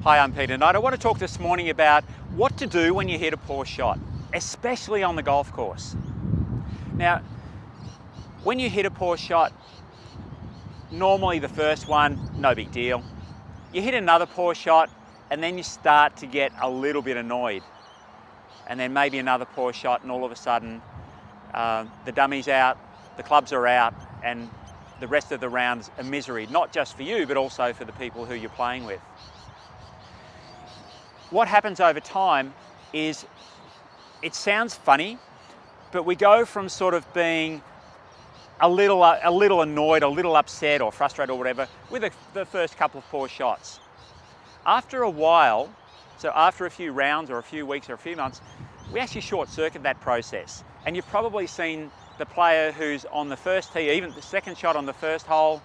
Hi, I'm Peter Knight. I want to talk this morning about what to do when you hit a poor shot, especially on the golf course. Now, when you hit a poor shot, normally the first one, no big deal. You hit another poor shot and then you start to get a little bit annoyed. And then maybe another poor shot and all of a sudden the dummy's out, the clubs are out, and the rest of the round's a misery, not just for you, but also for the people who you're playing with. What happens over time is, it sounds funny, but we go from sort of being a little annoyed, a little upset or frustrated or whatever with the first couple of poor shots. After a while, so after a few rounds or a few weeks or a few months, we actually short-circuit that process. And you've probably seen the player who's on the first tee, even the second shot on the first hole,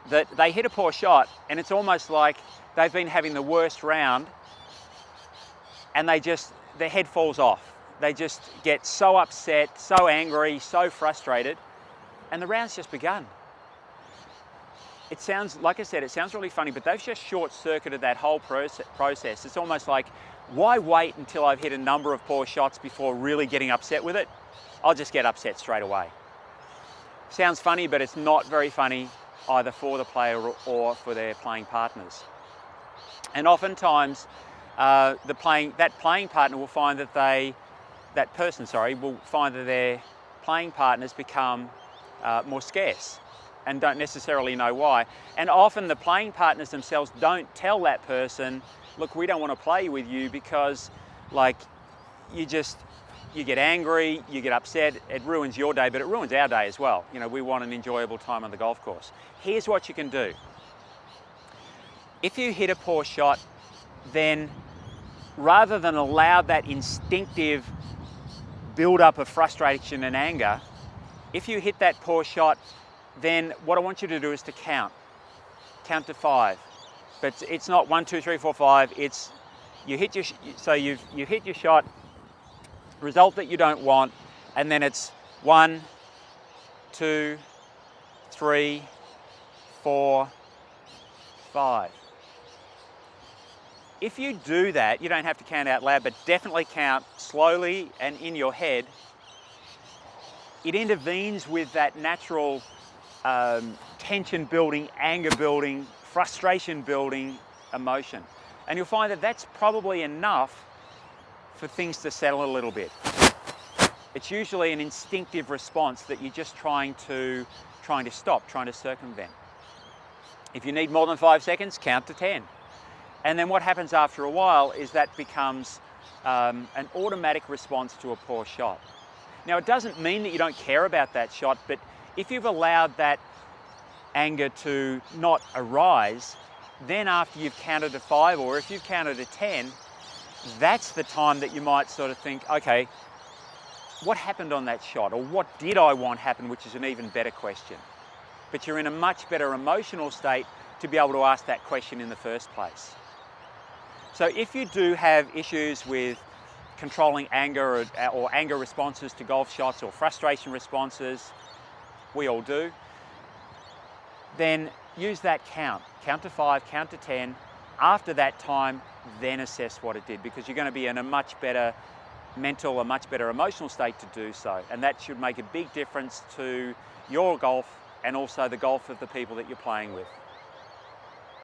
that they hit a poor shot and it's almost like they've been having the worst round and their head falls off. They just get so upset, so angry, so frustrated, and the round's just begun. It sounds, like I said, it sounds really funny, but they've just short-circuited that whole process. It's almost like, why wait until I've hit a number of poor shots before really getting upset with it? I'll just get upset straight away. Sounds funny, but it's not very funny either for the player or for their playing partners. And oftentimes, that playing partner will find that will find that their playing partners become more scarce and don't necessarily know why. And often the playing partners themselves don't tell that person, look, we don't want to play with you because you get angry, you get upset, it ruins your day, but it ruins our day as well. You know, we want an enjoyable time on the golf course. Here's what you can do. If you hit a poor shot, then rather than allow that instinctive build-up of frustration and anger, if you hit that poor shot, then what I want you to do is to count to 5. But it's not 1, 2, 3, 4, 5. It's you've hit your shot, result that you don't want, and then it's 1, 2, 3, 4, 5. If you do that, you don't have to count out loud, but definitely count slowly and in your head. It intervenes with that natural tension building, anger building, frustration building emotion. And you'll find that that's probably enough for things to settle a little bit. It's usually an instinctive response that you're just trying to stop, trying to circumvent. If you need more than 5 seconds, count to 10. And then what happens after a while is that becomes an automatic response to a poor shot. Now, it doesn't mean that you don't care about that shot, but if you've allowed that anger to not arise, then after you've counted to 5, or if you've counted to 10, that's the time that you might sort of think, okay, what happened on that shot? Or what did I want happen, which is an even better question. But you're in a much better emotional state to be able to ask that question in the first place. So if you do have issues with controlling anger or anger responses to golf shots or frustration responses, we all do, then use that count to 5, count to 10. After that time, then assess what it did, because you're going to be in a much better mental, a much better emotional state to do so. And that should make a big difference to your golf and also the golf of the people that you're playing with.